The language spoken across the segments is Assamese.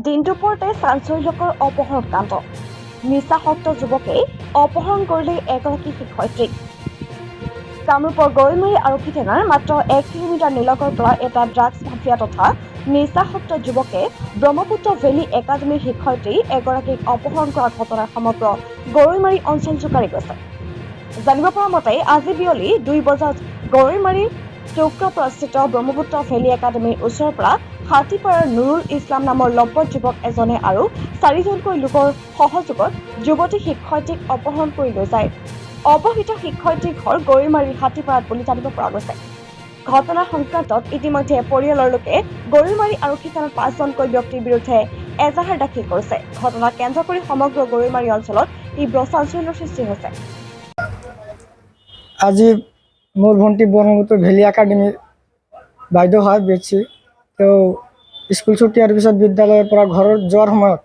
দিন দুপৰতে চাঞ্চল্যকৰ অপহৰণ কাণ্ড নিচাসক্ত যুৱকে অপহৰণ কৰিলে এগৰাকী শিক্ষয়িত্ৰীক। কামৰূপৰ গৰৈমাৰী আৰক্ষী থানাৰ মাত্ৰ 1 কিলোমিটাৰ নিলগৰ পৰা এটা ড্ৰাগছ মাফিয়া তথা নিচাসক্ত যুৱকে ব্ৰহ্মপুত্ৰ ভেলী একাডেমীৰ শিক্ষয়িত্ৰী এগৰাকীক অপহৰণ কৰা ঘটনাৰ সমগ্ৰ গৰৈমাৰী অঞ্চল জোকাৰি গৈছে। জানিব পৰা মতে আজি বিয়লি 2 বজাত গৰৈমাৰীৰ টুক্ৰাপাৰাস্থিত ব্ৰহ্মপুত্ৰ ভেলী একাডেমীৰ ওচৰৰ পৰা হাতীপাৰাৰ নুৰুল ইছলাম নামৰ লম্পট যুৱক এজনে আৰু 4জনকৈ লোকৰ সহযোগত যুৱতী শিক্ষয়িত্ৰীক অপহৰণ কৰি লৈ যায়। অপহৃত শিক্ষয়িত্ৰীৰ ঘৰ গৰৈমাৰীৰ হাতীপাৰাত বুলি জানিব পৰা গৈছে। ঘটনাৰ সংক্ৰান্তত ইতিমধ্যে পৰিয়ালৰ লোকে গৰৈমাৰী আৰক্ষী থানাত 5জনকৈ ব্যক্তিৰ বিৰুদ্ধে এজাহাৰ দাখিল কৰিছে। ঘটনাক কেন্দ্ৰ কৰি সমগ্ৰ গৰৈমাৰী অঞ্চলত তীব্ৰ চাঞ্চল্যৰ সৃষ্টি হৈছে। আজি মোৰ ভণ্টি ব্ৰহ্মপুত্ৰ ভেলী একাডেমীৰ বাইদেউ হয় বেছি। তেওঁ স্কুল ছুটি হোৱাৰ পিছত বিদ্যালয়ৰ পৰা ঘৰত যোৱাৰ সময়ত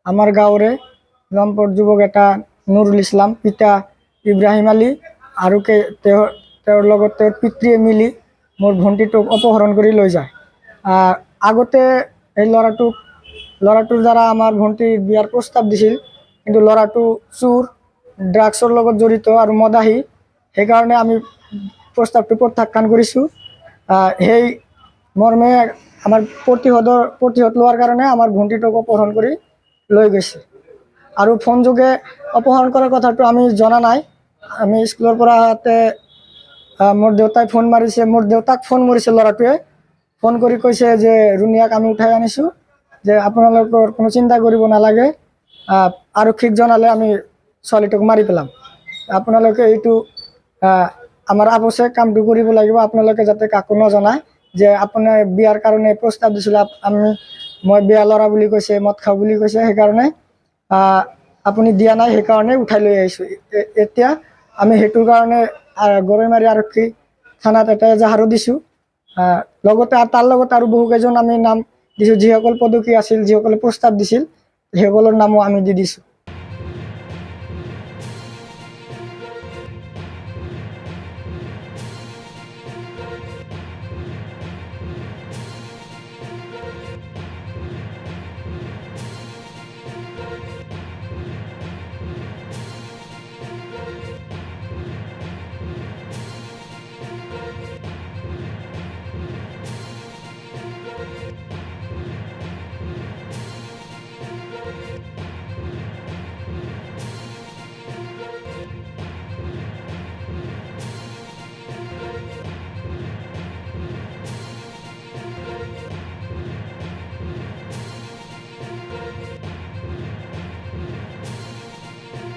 আমাৰ গাঁৱৰে লম্পট যুৱক এটা নুৰুল ইছলাম পিতা ইব্ৰাহিম আলী আৰু তেওঁৰ লগত তেওঁৰ পিতৃয়ে মিলি মোৰ ভণ্টিটোক অপহৰণ কৰি লৈ যায়। আগতে এই ল'ৰাটোৰ দ্বাৰা আমাৰ ভণ্টিৰ বিয়াৰ প্ৰস্তাৱ দিছিল, কিন্তু ল'ৰাটো চোৰ, ড্ৰাগছৰ লগত জড়িত আৰু মদাহী। সেইকাৰণে আমি প্ৰস্তাৱটো প্ৰত্যাখ্যান কৰিছোঁ। সেই মৰ্মে আমাৰ প্ৰতিশোধ লোৱাৰ কাৰণে আমাৰ ভণ্টিটোক অপহৰণ কৰি লৈ গৈছে। আৰু ফোন যোগে অপহৰণ কৰাৰ কথাটো আমি জনা নাই। আমি স্কুলৰ পৰা আহোঁতে মোৰ দেউতাই ফোন মাৰিছে, মোৰ দেউতাক ফোন মাৰিছে ল'ৰাটোৱে। ফোন কৰি কৈছে যে ৰুণিয়াক আমি উঠাই আনিছোঁ, যে আপোনালোকৰ কোনো চিন্তা কৰিব নালাগে, আৰক্ষীক জনালে আমি ছোৱালীটোক মাৰি পেলাম। আপোনালোকে এইটো আমাৰ আৱশ্যক কামটো কৰিব লাগিব। আপোনালোকে যাতে কাকো নজনায় যে আপোনাৰ বিয়াৰ কাৰণে প্ৰস্তাৱ দিছিল, মই বিয়া ল'ৰা বুলি কৈছে, মদ খাওঁ বুলি কৈছে, সেইকাৰণে আপুনি দিয়া নাই, সেইকাৰণে উঠাই লৈ আহিছোঁ। এতিয়া আমি সেইটোৰ কাৰণে গৰৈমাৰী আৰক্ষী থানাত এটা এজাহাৰো দিছোঁ। লগতে তাৰ লগত আৰু বহুকেইজন আমি নাম দিছোঁ, যিসকল পদকী আছিল, যিসকলে প্ৰস্তাৱ দিছিল, সেইসকলৰ নামো আমি দি দিছোঁ।